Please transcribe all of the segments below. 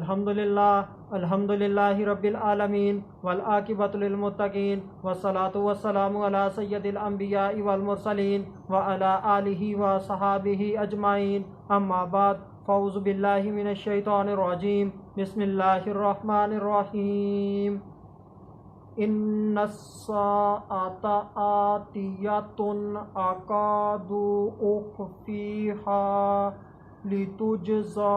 अल्हम्दुलिल्लाहि रब्बिल आलमीन वल आकिबतु लिल मुत्तकीन वस्सलातु वस्सलामु अला सय्यदिल अंबियाइ वल मुरसलीन व अला आलिहि व सहाबिहि अजमाइन अम्मा बाद फ़ौज़ु बिल्लाहि मिनश शैतानिर रजीम बिस्मिल्लाहिर रहमानिर रहीम इन्नस्साअता आतियतुन अकादु उख़फ़ीहा लितुजज़ा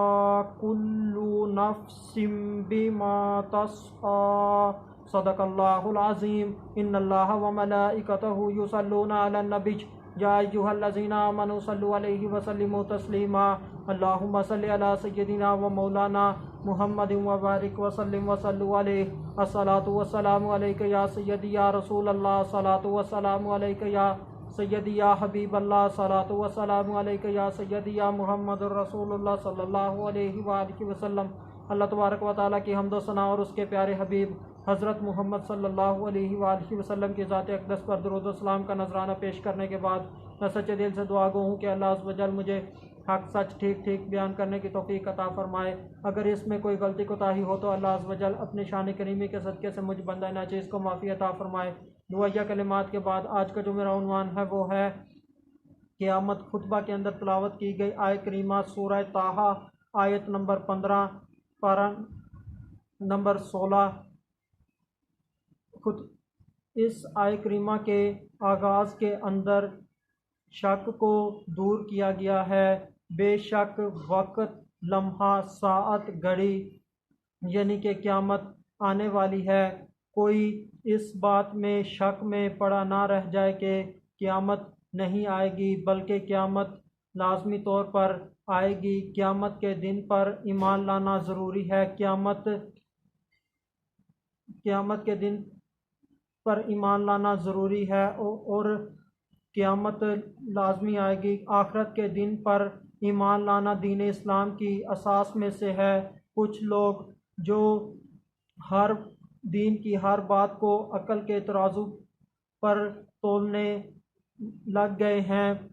कुल्लु नफ्सिम बिमा तस्आ सदक़ल्लाहुल अज़ीम। इन्नल्लाह व मलाइकतहु युसल्लूना अलन नबी या अय्युहल्लज़ीना आमनू सल्लु अलैहि व सल्लिमू तस्लीमा। अल्लाहुम्मा सल्लि अला सय्यिदिना व मौलाना मुहम्मदिन व बारिक व सल्लिम व सल्लु अलैहि। अस्सलातु वस्सलामु अलैका या सय्यदी या रसूल अल्लाह, सलातु वस्सलामु अलैका या सय्यदी या हबीब अल्लाह, सलातु वस्सलामु अलैका या सय्यदी या मुहम्मदुर रसूलुल्लाह सल्लल्लाहु अलैहि व आलिहि वसल्लम। अल्लाह तबारक व तआला की हम्द व सना और उसके प्यारे हबीब हज़रत मोहम्मद सल्लल्लाहु अलैहि व आलिहि वसल्लम की ज़ात अक़दस पर दुरूद व सलाम का नजराना पेश करने के बाद मैं सच्चे दिल से दुआ गो हूँ कि अल्लाह अज़्ज़ व जल मुझे हक़ सच ठीक ठीक बयान करने की तौफ़ीक अता फ़रमाए। अगर इसमें कोई गलती कोताही हो तो अल्लाह अज़्ज़ व जल अपनी शान करीमी के सदक़े से मुझ बंदा नाचीज़ को माफ़ी अता फ़रमाए। दुआया कलिमात के बाद आज का जो मेरा उन्वान है वो है क़यामत। खुतबा के अंदर तिलावत की गई आयत करीमा सूरह ताहा आयत नंबर 15 पारा नंबर 16। खुद इस आयत करीमा के आगाज़ के अंदर शक को दूर किया गया है। बेशक वक़्त, लम्हा, साअत, घड़ी यानी कि क़यामत आने वाली है। कोई इस बात में शक में पड़ा ना रह जाए कि क़यामत नहीं आएगी, बल्कि क़यामत लाज़मी तौर पर आएगी। क़यामत के दिन पर ईमान लाना ज़रूरी है। क़यामत के दिन पर ईमान लाना ज़रूरी है और क़यामत लाज़मी आएगी। आखिरत के दिन पर ईमान लाना दीन इस्लाम की असास में से है। कुछ लोग जो हर दीन की हर बात को अकल के तराजू पर तोलने लग गए हैं,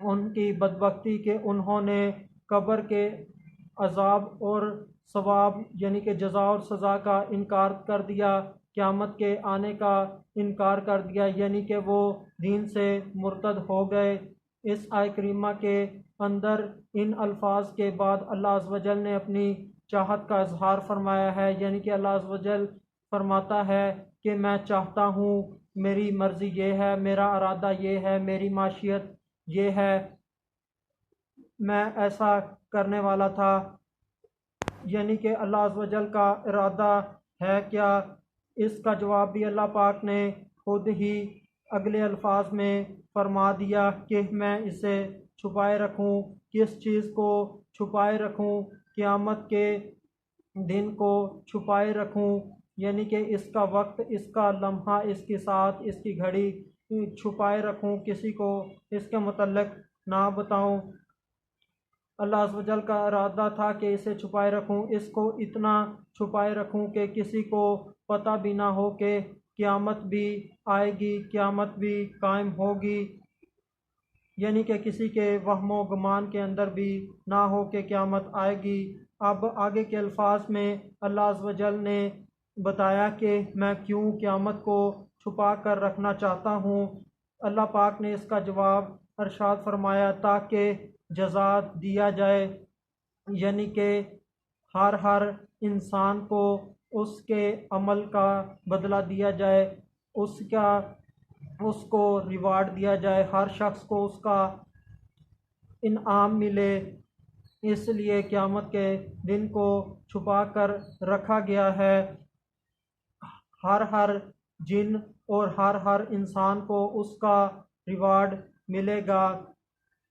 उनकी बदबख्ती के उन्होंने कब्र के अज़ाब और सवाब यानी कि जज़ा और सज़ा का इनकार कर दिया, क़यामत के आने का इनकार कर दिया, यानी कि वो दीन से मुर्तद हो गए। इस आयत करीमा के अंदर इन अल्फाज के बाद अल्लाह अज़्ज़ व जल ने अपनी चाहत का इजहार फरमाया है, यानी कि अल्लाह अज़्ज़ व जल फरमाता है कि मैं चाहता हूँ, मेरी मर्ज़ी ये है, मेरा इरादा ये है, मेरी माशियत ये है, मैं ऐसा करने वाला था। यानी कि अल्लाह अज़्ज़ व जल का इरादा है क्या? इसका जवाब भी अल्लाह पाक ने खुद ही अगले अल्फाज में फरमा दिया कि मैं इसे छुपाए रखूँ। किस चीज़ को छुपाए रखूँ? क़यामत के दिन को छुपाए रखूँ, यानी कि इसका वक्त, इसका लम्हा, इसकी साथ, इसकी घड़ी छुपाए रखूँ, किसी को इसके मुतल्लिक़ ना बताऊँ। अल्लाह अज़्ज़ व जल का इरादा था कि इसे छुपाए रखूँ, इसको इतना छुपाए रखूँ कि किसी को पता भी ना हो कि क़यामत भी आएगी, क़यामत भी कायम होगी, यानी कि किसी के वहमो गुमान के अंदर भी ना हो कि क़यामत आएगी। अब आगे के अल्फाज में अल्लाह अज़्ज़ व जल ने बताया कि मैं क्यों क़यामत को छुपा कर रखना चाहता हूँ। अल्लाह पाक ने इसका जवाब इरशाद फरमाया ताकि जज़ा दिया जाए, यानी कि हर इंसान को उसके अमल का बदला दिया जाए, उसको रिवार्ड दिया जाए, हर शख्स को उसका इनाम मिले। इसलिए क़यामत के दिन को छुपा कर रखा गया है। हर जिन और हर इंसान को उसका रिवार्ड मिलेगा।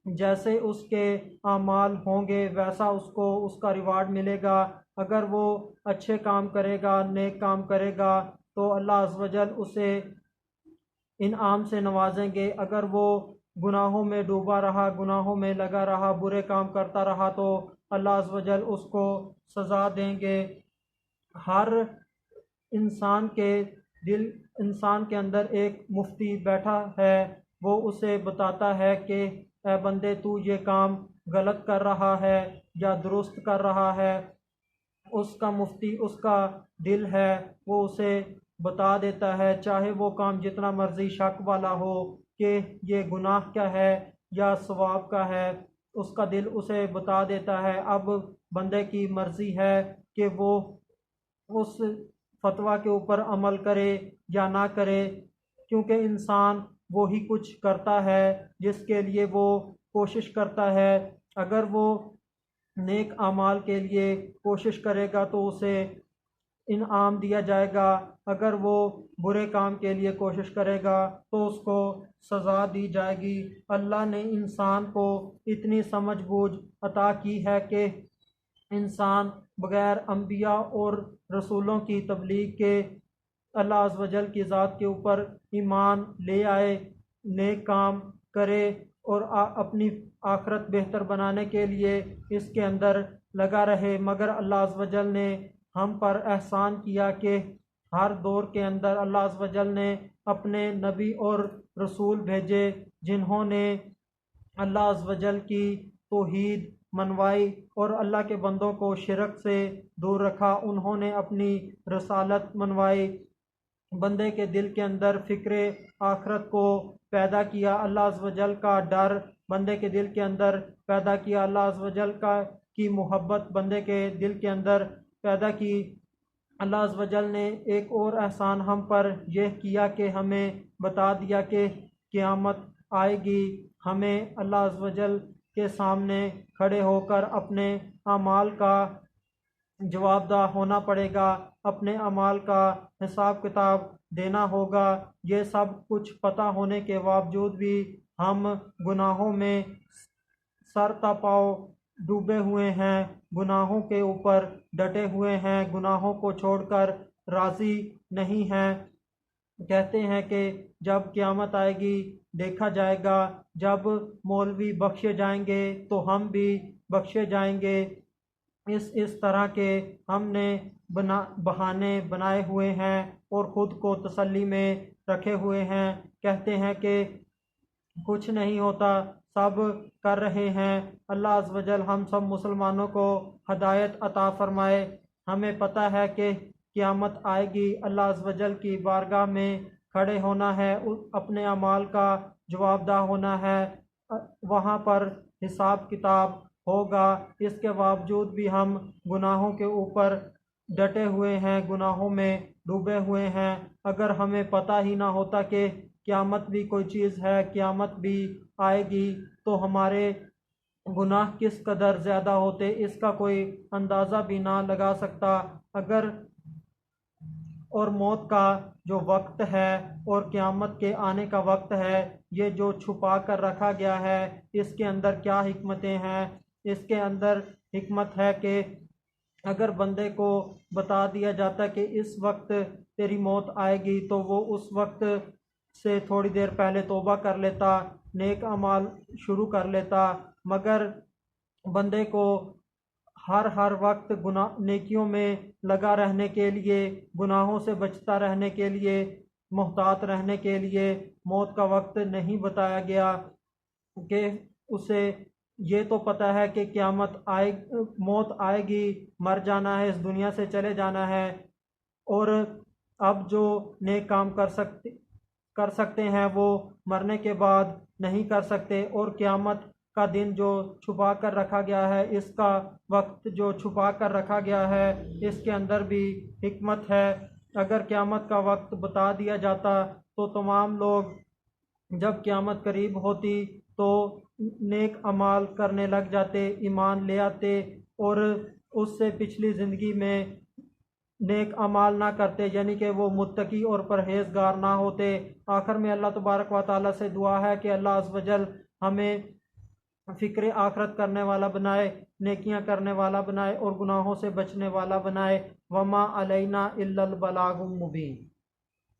जैसे उसके अमाल होंगे वैसा उसको उसका रिवार्ड मिलेगा। अगर वो अच्छे काम करेगा, नेक काम करेगा तो अल्लाह अज़्ज़ व जल उसे इनाम से नवाजेंगे। अगर वो गुनाहों में डूबा रहा, गुनाहों में लगा रहा, बुरे काम करता रहा तो अल्लाह अज़्ज़ व जल उसको सज़ा देंगे। हर इंसान के अंदर एक मुफ्ती बैठा है, वो उसे बताता है कि ए बंदे, तू ये काम गलत कर रहा है या दुरुस्त कर रहा है। उसका मुफ्ती, उसका दिल है, वो उसे बता देता है, चाहे वो काम जितना मर्जी शक वाला हो कि ये गुनाह क्या है या सवाब का है, उसका दिल उसे बता देता है। अब बंदे की मर्जी है कि वो उस फतवा के ऊपर अमल करे या ना करे, क्योंकि इंसान वो ही कुछ करता है जिसके लिए वो कोशिश करता है। अगर वो नेक अमाल के लिए कोशिश करेगा तो उसे इनाम दिया जाएगा, अगर वो बुरे काम के लिए कोशिश करेगा तो उसको सज़ा दी जाएगी। अल्लाह ने इंसान को इतनी समझ बूझ अता की है कि इंसान बग़ैर अम्बिया और रसूलों की तबलीग के अल्लाह अज़्ज़ व जल की ज़ात के ऊपर ईमान ले आए, नेक काम करे और अपनी आखरत बेहतर बनाने के लिए इसके अंदर लगा रहे। मगर अल्लाह अज़्ज़ व जल ने हम पर एहसान किया कि हर दौर के अंदर अल्लाह अज़्ज़ व जल ने अपने नबी और रसूल भेजे, जिन्होंने अल्लाह अज़्ज़ व जल की तौहीद मनवाई और अल्लाह के बंदों को शिरक से दूर रखा। उन्होंने अपनी रसालत मनवाई, बंदे के दिल के अंदर फ़िक्र आखरत को पैदा किया, अल्लाह अज़्ज़ व जल का डर बंदे के दिल के अंदर पैदा किया, अल्लाह अज़्ज़ व जल का की मोहब्बत बंदे के दिल के अंदर पैदा की। अल्लाह अज़्ज़ व जल ने एक और एहसान हम पर यह किया कि हमें बता दिया कि क़यामत आएगी, हमें अल्लाह अज़्ज़ व जल के सामने खड़े होकर अपने अमाल का जवाबदा होना पड़ेगा, अपने अमाल का हिसाब किताब देना होगा। ये सब कुछ पता होने के बावजूद भी हम गुनाहों में सर तपाओ डूबे हुए हैं, गुनाहों के ऊपर डटे हुए हैं, गुनाहों को छोड़कर राज़ी नहीं हैं। कहते हैं कि जब क़यामत आएगी देखा जाएगा, जब मौलवी बख्शे जाएंगे तो हम भी बख्शे जाएंगे। इस तरह के हमने बहाने बनाए हुए हैं और ख़ुद को तसल्ली में रखे हुए हैं। कहते हैं कि कुछ नहीं होता, सब कर रहे हैं। अल्लाह अज़्ज़ व जल हम सब मुसलमानों को हदायत अता फ़रमाए। हमें पता है कि क़यामत आएगी, अल्लाह अज़्ज़ व जल की बारगाह में खड़े होना है, अपने अमाल का जवाबदा होना है, वहाँ पर हिसाब किताब होगा। इसके बावजूद भी हम गुनाहों के ऊपर डटे हुए हैं, गुनाहों में डूबे हुए हैं। अगर हमें पता ही ना होता कि क़यामत भी कोई चीज़ है, क़यामत भी आएगी, तो हमारे गुनाह किस कदर ज़्यादा होते, इसका कोई अंदाज़ा भी ना लगा सकता। अगर और मौत का जो वक्त है और क़यामत के आने का वक्त है, ये जो छुपा कर रखा गया है, इसके अंदर क्या हिकमतें हैं। इसके अंदर हिकमत है कि अगर बंदे को बता दिया जाता कि इस वक्त तेरी मौत आएगी, तो वो उस वक्त से थोड़ी देर पहले तौबा कर लेता, नेक अमाल शुरू कर लेता। मगर बंदे को हर वक्त गुनाह नेकियों में लगा रहने के लिए, गुनाहों से बचता रहने के लिए, मोहतात रहने के लिए मौत का वक्त नहीं बताया गया कि उसे ये तो पता है कि क़यामत आए, मौत आएगी, मर जाना है, इस दुनिया से चले जाना है, और अब जो नेक काम कर सकते हैं वो मरने के बाद नहीं कर सकते। और क़यामत का दिन जो छुपा कर रखा गया है, इसका वक्त जो छुपा कर रखा गया है, इसके अंदर भी हिकमत है। अगर क़यामत का वक्त बता दिया जाता तो तमाम लोग जब क़यामत करीब होती तो नेक अमाल करने लग जाते, ईमान ले आते, और उससे पिछली ज़िंदगी में नेक अमाल ना करते, यानी कि वो मुत्तकी और परहेज़गार ना होते। आखिर में अल्लाह तबारक व तआला से दुआ है कि अल्लाह अज़्ज़ व जल हमें फ़िक्र आखरत करने वाला बनाए, नेकियां करने वाला बनाए और गुनाहों से बचने वाला बनाए। वमा अलैना इल्लल बलागुल मुबीन।